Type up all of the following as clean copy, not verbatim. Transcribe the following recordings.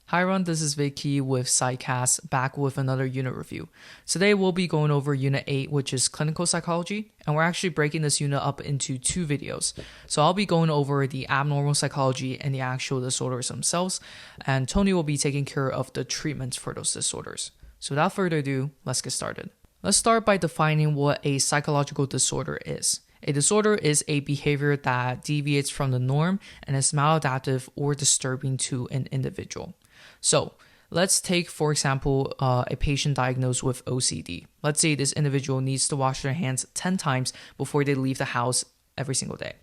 Hi everyone, this is Vicky with PsychCasts, back with another unit review. Today we'll be going over Unit 8, which is Clinical Psychology, and we're actually breaking this unit up into two videos. So I'll be going over the abnormal psychology and the actual disorders themselves, and Tony will be taking care of the treatments for those disorders. So without further ado, let's get started. Let's start by defining what a psychological disorder is. A disorder is a behavior that deviates from the norm and is maladaptive or disturbing to an individual. So let's take, for example, a patient diagnosed with OCD. Let's say this individual needs to wash their hands 10 times before they leave the house every single day.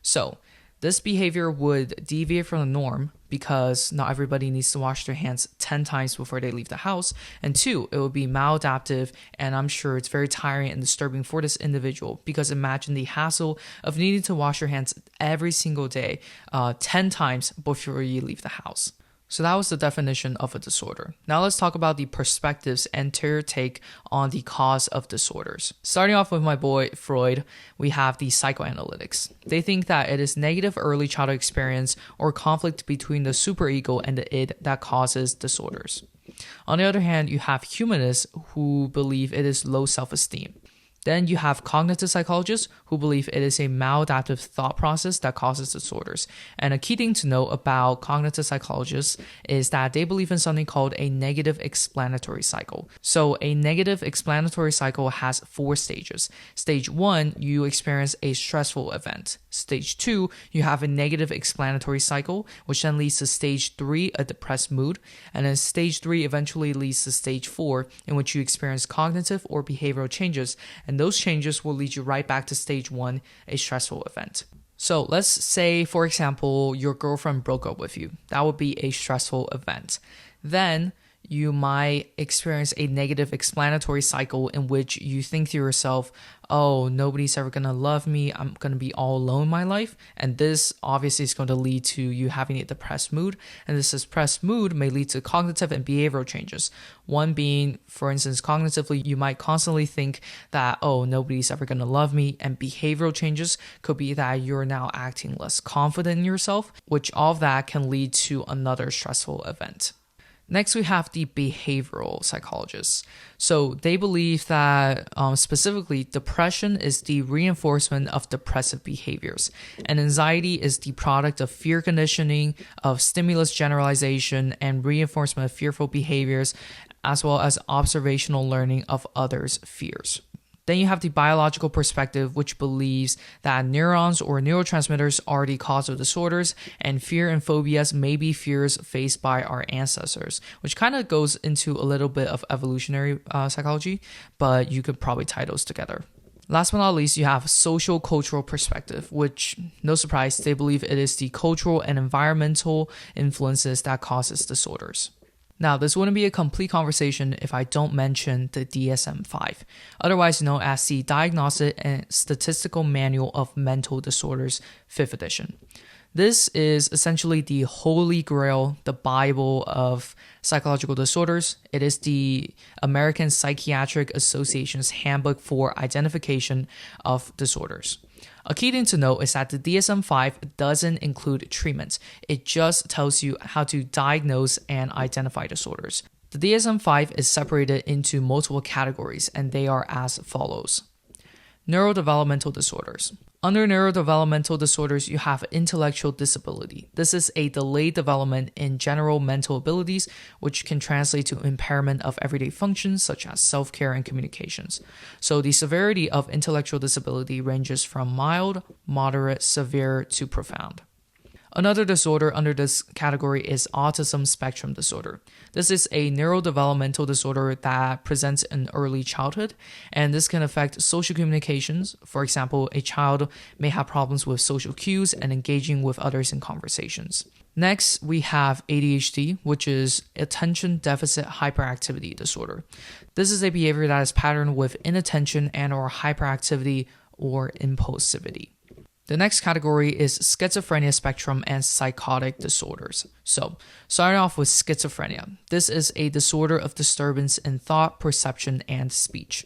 So this behavior would deviate from the norm because not everybody needs to wash their hands 10 times before they leave the house. And two, it would be maladaptive, and I'm sure it's very tiring and disturbing for this individual because imagine the hassle of needing to wash your hands every single day 10 times before you leave the house. So that was the definition of a disorder. Now let's talk about the perspectives and their take on the cause of disorders. Starting off with my boy Freud, we have the psychoanalytics. They think that it is negative early childhood experience or conflict between the superego and the id that causes disorders. On the other hand, you have humanists who believe it is low self-esteem. Then you have cognitive psychologists who believe it is a maladaptive thought process that causes disorders. And a key thing to know about cognitive psychologists is that they believe in something called a negative explanatory cycle. So a negative explanatory cycle has 4 stages. Stage 1, you experience a stressful event. Stage 2, you have a negative explanatory cycle, which then leads to stage 3, a depressed mood. And then stage 3 eventually leads to stage 4, in which you experience cognitive or behavioral changes. And those changes will lead you right back to stage 1, a stressful event. So let's say, for example, your girlfriend broke up with you. That would be a stressful event. Then you might experience a negative explanatory cycle in which you think to yourself, oh, nobody's ever going to love me. I'm going to be all alone in my life. And this obviously is going to lead to you having a depressed mood. And this depressed mood may lead to cognitive and behavioral changes. One being, for instance, cognitively, you might constantly think that, oh, nobody's ever going to love me. And behavioral changes could be that you're now acting less confident in yourself, which all of that can lead to another stressful event. Next, we have the behavioral psychologists. So they believe that specifically depression is the reinforcement of depressive behaviors, and anxiety is the product of fear conditioning, of stimulus generalization, and reinforcement of fearful behaviors, as well as observational learning of others' fears. Then you have the biological perspective, which believes that neurons or neurotransmitters are the cause of disorders, and fear and phobias may be fears faced by our ancestors, which kind of goes into a little bit of evolutionary psychology, but you could probably tie those together. Last but not least, you have social cultural perspective, which, no surprise, they believe it is the cultural and environmental influences that causes disorders. Now, this wouldn't be a complete conversation if I don't mention the DSM-5, otherwise known as the Diagnostic and Statistical Manual of Mental Disorders, 5th edition. This is essentially the holy grail, the Bible of psychological disorders. It is the American Psychiatric Association's handbook for identification of disorders. A key thing to note is that the DSM-5 doesn't include treatments. It just tells you how to diagnose and identify disorders. The DSM-5 is separated into multiple categories, and they are as follows. Neurodevelopmental disorders. Under neurodevelopmental disorders, you have intellectual disability. This is a delayed development in general mental abilities, which can translate to impairment of everyday functions such as self-care and communications. So the severity of intellectual disability ranges from mild, moderate, severe to profound. Another disorder under this category is autism spectrum disorder. This is a neurodevelopmental disorder that presents in early childhood, and this can affect social communications. For example, a child may have problems with social cues and engaging with others in conversations. Next, we have ADHD, which is attention deficit hyperactivity disorder. This is a behavior that is patterned with inattention and/or hyperactivity or impulsivity. The next category is schizophrenia spectrum and psychotic disorders. So, starting off with schizophrenia. This is a disorder of disturbance in thought, perception, and speech.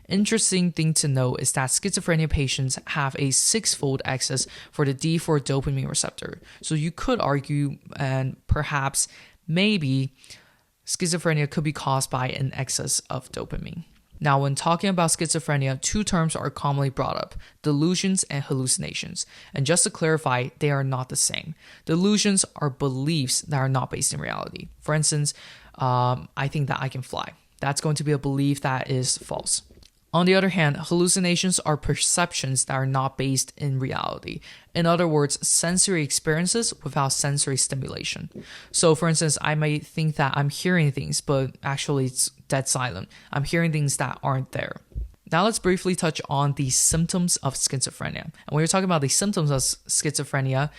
Interesting thing to note is that schizophrenia patients have a 6-fold excess for the D4 dopamine receptor. So you could argue and perhaps maybe schizophrenia could be caused by an excess of dopamine. Now, when talking about schizophrenia, two terms are commonly brought up: delusions and hallucinations. And just to clarify, they are not the same. Delusions are beliefs that are not based in reality. For instance, I think that I can fly. That's going to be a belief that is false. On the other hand, hallucinations are perceptions that are not based in reality. In other words, sensory experiences without sensory stimulation. So for instance, I may think that I'm hearing things, but actually it's dead silent. I'm hearing things that aren't there. Now let's briefly touch on the symptoms of schizophrenia. And when you're talking about the symptoms of schizophrenia,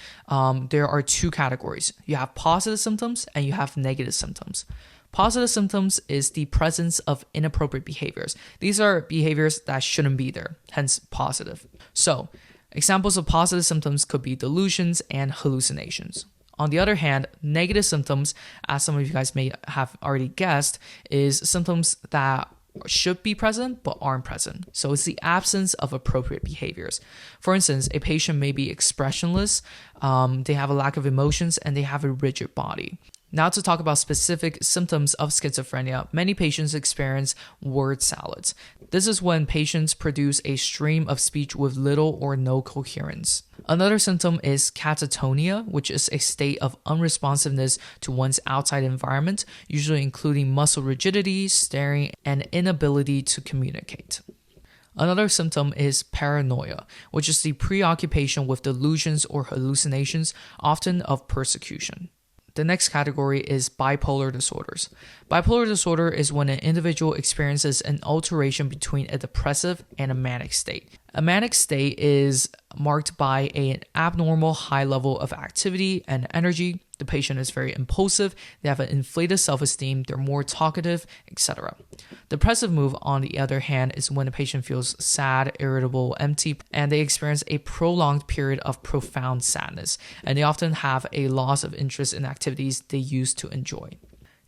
there are two categories. You have positive symptoms and you have negative symptoms. Positive symptoms is the presence of inappropriate behaviors. These are behaviors that shouldn't be there, hence positive. So, examples of positive symptoms could be delusions and hallucinations. On the other hand, negative symptoms, as some of you guys may have already guessed, is symptoms that should be present but aren't present. So it's the absence of appropriate behaviors. For instance, a patient may be expressionless, they have a lack of emotions, and they have a rigid body. Now to talk about specific symptoms of schizophrenia, many patients experience word salads. This is when patients produce a stream of speech with little or no coherence. Another symptom is catatonia, which is a state of unresponsiveness to one's outside environment, usually including muscle rigidity, staring, and inability to communicate. Another symptom is paranoia, which is the preoccupation with delusions or hallucinations, often of persecution. The next category is bipolar disorders. Bipolar disorder is when an individual experiences an alteration between a depressive and a manic state. A manic state is marked by an abnormal high level of activity and energy. The patient is very impulsive, they have an inflated self-esteem, they're more talkative, etc. Depressive mood, on the other hand, is when a patient feels sad, irritable, empty, and they experience a prolonged period of profound sadness, and they often have a loss of interest in activities they used to enjoy.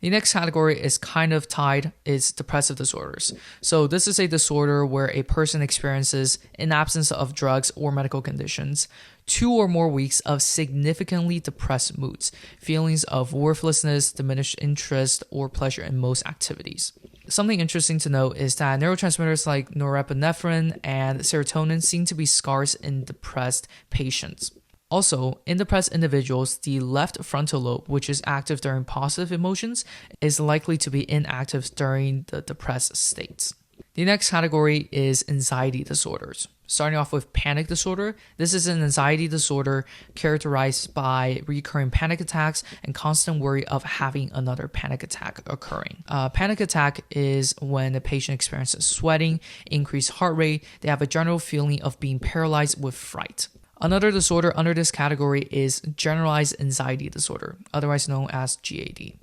The next category is kind of tied, is depressive disorders. So this is a disorder where a person experiences, in absence of drugs or medical conditions, 2 or more weeks of significantly depressed moods, feelings of worthlessness, diminished interest, or pleasure in most activities. Something interesting to note is that neurotransmitters like norepinephrine and serotonin seem to be scarce in depressed patients. Also, in depressed individuals, the left frontal lobe, which is active during positive emotions, is likely to be inactive during the depressed states. The next category is anxiety disorders. Starting off with panic disorder, this is an anxiety disorder characterized by recurring panic attacks and constant worry of having another panic attack occurring. Panic attack is when the patient experiences sweating, increased heart rate, they have a general feeling of being paralyzed with fright. Another disorder under this category is generalized anxiety disorder, otherwise known as GAD.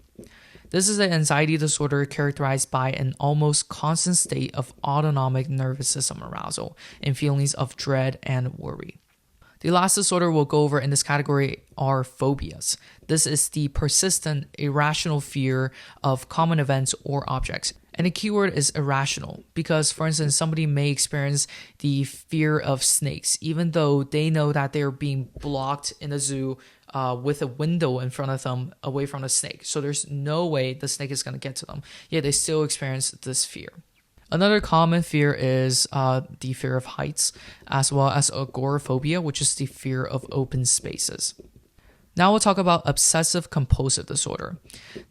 This is an anxiety disorder characterized by an almost constant state of autonomic nervous system arousal and feelings of dread and worry. The last disorder we'll go over in this category are phobias. This is the persistent, irrational fear of common events or objects. And the keyword is irrational because, for instance, somebody may experience the fear of snakes, even though they know that they're being blocked in the zoo with a window in front of them away from the snake. So there's no way the snake is going to get to them. Yet they still experience this fear. Another common fear is the fear of heights, as well as agoraphobia, which is the fear of open spaces. Now we'll talk about obsessive compulsive disorder.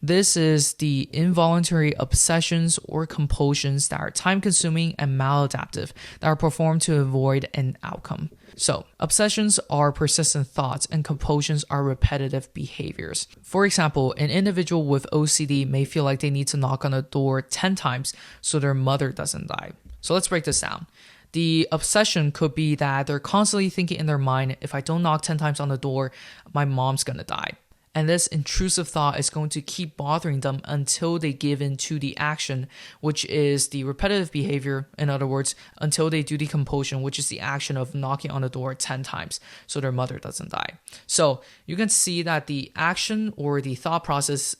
This is the involuntary obsessions or compulsions that are time-consuming and maladaptive that are performed to avoid an outcome. So, obsessions are persistent thoughts and compulsions are repetitive behaviors. For example, an individual with OCD may feel like they need to knock on a door 10 times so their mother doesn't die. So let's break this down. The obsession could be that they're constantly thinking in their mind, if I don't knock 10 times on the door, my mom's gonna die. And this intrusive thought is going to keep bothering them until they give in to the action, which is the repetitive behavior. In other words, until they do the compulsion, which is the action of knocking on the door 10 times so their mother doesn't die. So you can see that the action or the thought process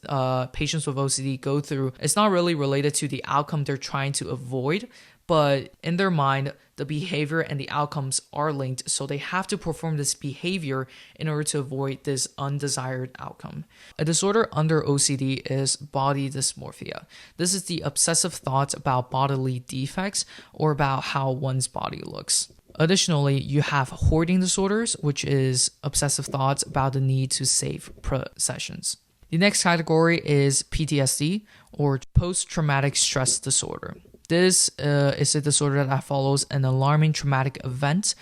patients with OCD go through is not really related to the outcome they're trying to avoid, but in their mind, the behavior and the outcomes are linked, so they have to perform this behavior in order to avoid this undesired outcome. A disorder under OCD is body dysmorphia. This is the obsessive thoughts about bodily defects or about how one's body looks. Additionally, you have hoarding disorders, which is obsessive thoughts about the need to save possessions. The next category is PTSD, or post-traumatic stress disorder. This is a disorder that follows an alarming traumatic event.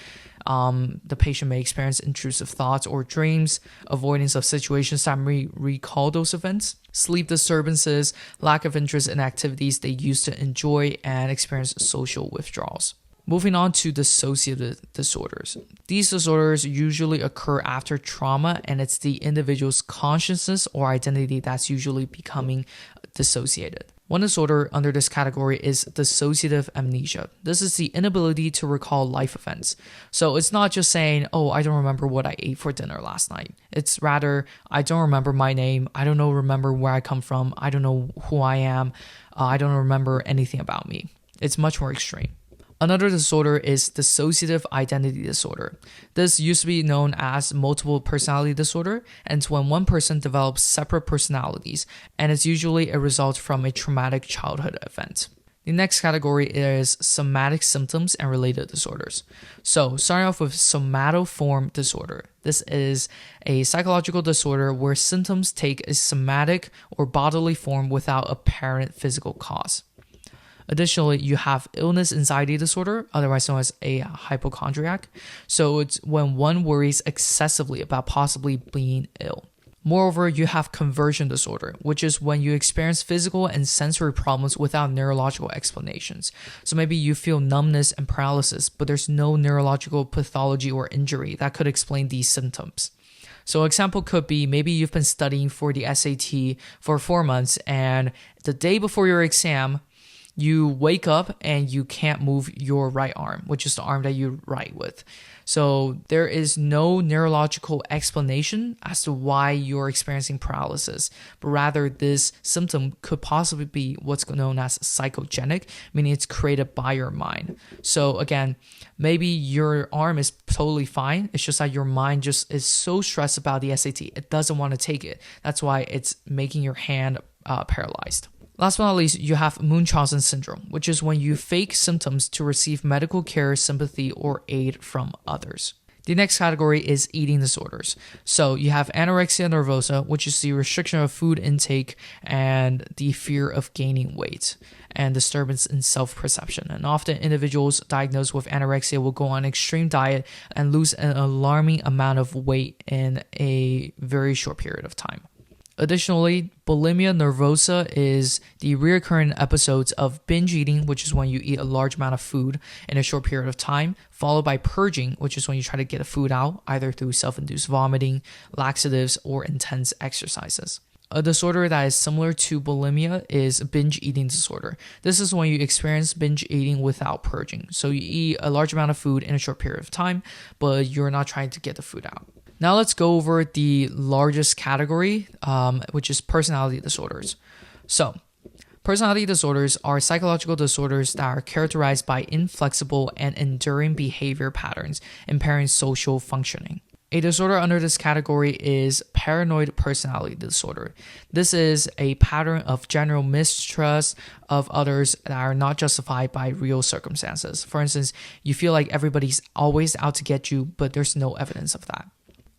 The patient may experience intrusive thoughts or dreams, avoidance of situations that may recall those events, sleep disturbances, lack of interest in activities they used to enjoy, and experience social withdrawals. Moving on to dissociative disorders. These disorders usually occur after trauma, and it's the individual's consciousness or identity that's usually becoming dissociated. One disorder under this category is dissociative amnesia. This is the inability to recall life events. So it's not just saying, oh, I don't remember what I ate for dinner last night. It's rather, I don't remember my name. I don't remember where I come from. I don't know who I am. I don't remember anything about me. It's much more extreme. Another disorder is dissociative identity disorder. This used to be known as multiple personality disorder, and it's when one person develops separate personalities, and it's usually a result from a traumatic childhood event. The next category is somatic symptoms and related disorders. So, starting off with somatoform disorder. This is a psychological disorder where symptoms take a somatic or bodily form without apparent physical cause. Additionally, you have illness anxiety disorder, otherwise known as a hypochondriac. So it's when one worries excessively about possibly being ill. Moreover, you have conversion disorder, which is when you experience physical and sensory problems without neurological explanations. So maybe you feel numbness and paralysis, but there's no neurological pathology or injury that could explain these symptoms. So an example could be maybe you've been studying for the SAT for 4 months, and the day before your exam, you wake up and you can't move your right arm, which is the arm that you write with. So there is no neurological explanation as to why you're experiencing paralysis, but rather this symptom could possibly be what's known as psychogenic, meaning it's created by your mind. So again, maybe your arm is totally fine. It's just that your mind just is so stressed about the SAT. It doesn't want to take it. That's why it's making your hand paralyzed. Last but not least, you have Munchausen syndrome, which is when you fake symptoms to receive medical care, sympathy, or aid from others. The next category is eating disorders. So you have anorexia nervosa, which is the restriction of food intake and the fear of gaining weight and disturbance in self-perception. And often individuals diagnosed with anorexia will go on extreme diet and lose an alarming amount of weight in a very short period of time. Additionally, bulimia nervosa is the recurring episodes of binge eating, which is when you eat a large amount of food in a short period of time, followed by purging, which is when you try to get the food out, either through self-induced vomiting, laxatives, or intense exercises. A disorder that is similar to bulimia is binge eating disorder. This is when you experience binge eating without purging. So you eat a large amount of food in a short period of time, but you're not trying to get the food out. Now let's go over the largest category, which is personality disorders. So, personality disorders are psychological disorders that are characterized by inflexible and enduring behavior patterns, impairing social functioning. A disorder under this category is paranoid personality disorder. This is a pattern of general mistrust of others that are not justified by real circumstances. For instance, you feel like everybody's always out to get you, but there's no evidence of that.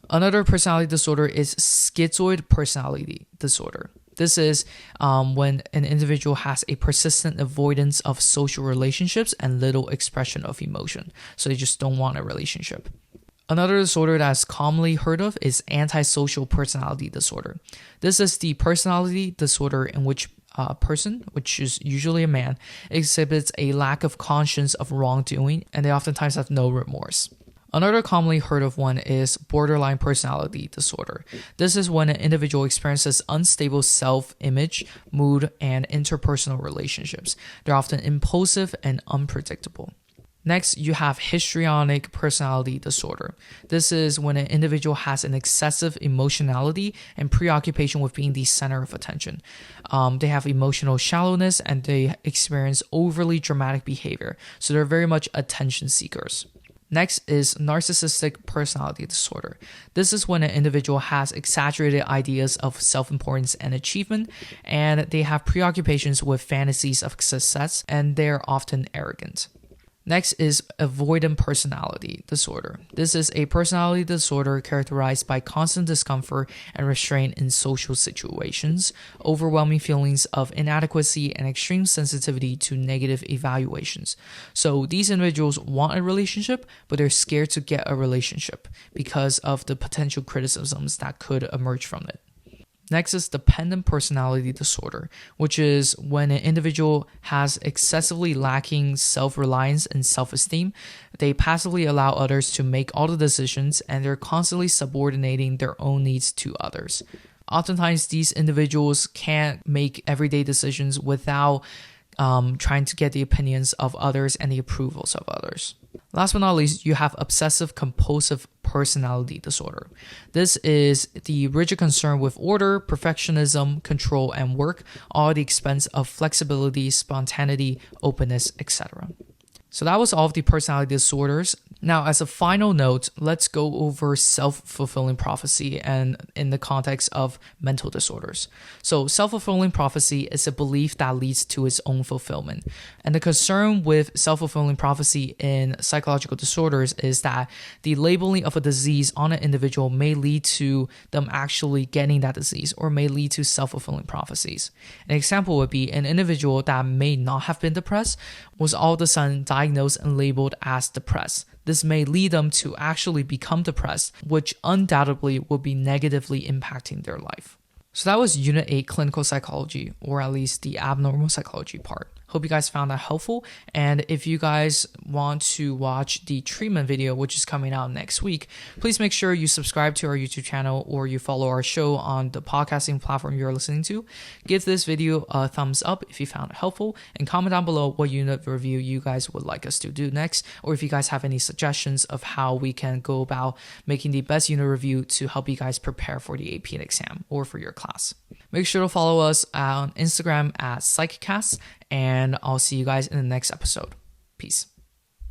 Another personality disorder is schizoid personality disorder. This is when an individual has a persistent avoidance of social relationships and little expression of emotion. So they just don't want a relationship. Another disorder that's commonly heard of is antisocial personality disorder. This is the personality disorder in which a person, which is usually a man, exhibits a lack of conscience of wrongdoing, and they oftentimes have no remorse. Another commonly heard of one is borderline personality disorder. This is when an individual experiences unstable self-image, mood, and interpersonal relationships. They're often impulsive and unpredictable. Next, you have histrionic personality disorder. This is when an individual has an excessive emotionality and preoccupation with being the center of attention. They have emotional shallowness and they experience overly dramatic behavior. So they're very much attention seekers. Next is narcissistic personality disorder. This is when an individual has exaggerated ideas of self-importance and achievement, and they have preoccupations with fantasies of success, and they're often arrogant. Next is avoidant personality disorder. This is a personality disorder characterized by constant discomfort and restraint in social situations, overwhelming feelings of inadequacy, and extreme sensitivity to negative evaluations. So these individuals want a relationship, but they're scared to get a relationship because of the potential criticisms that could emerge from it. Next is dependent personality disorder, which is when an individual has excessively lacking self-reliance and self-esteem. They passively allow others to make all the decisions, and they're constantly subordinating their own needs to others. Oftentimes, these individuals can't make everyday decisions without trying to get the opinions of others and the approvals of others. Last but not least, you have obsessive compulsive personality disorder. This is the rigid concern with order, perfectionism, control, and work, all at the expense of flexibility, spontaneity, openness, etc. So that was all of the personality disorders. Now, as a final note, let's go over self-fulfilling prophecy and in the context of mental disorders. So self-fulfilling prophecy is a belief that leads to its own fulfillment. And the concern with self-fulfilling prophecy in psychological disorders is that the labeling of a disease on an individual may lead to them actually getting that disease or may lead to self-fulfilling prophecies. An example would be an individual that may not have been depressed was all of a sudden diagnosed and labeled as depressed. This may lead them to actually become depressed, which undoubtedly will be negatively impacting their life. So that was Unit 8 Clinical Psychology, or at least the abnormal psychology part. Hope you guys found that helpful. And if you guys want to watch the treatment video, which is coming out next week, please make sure you subscribe to our YouTube channel or you follow our show on the podcasting platform you're listening to. Give this video a thumbs up if you found it helpful, and comment down below what unit review you guys would like us to do next, or if you guys have any suggestions of how we can go about making the best unit review to help you guys prepare for the AP exam or for your class. Make sure to follow us on Instagram at PsychCasts, and I'll see you guys in the next episode. Peace.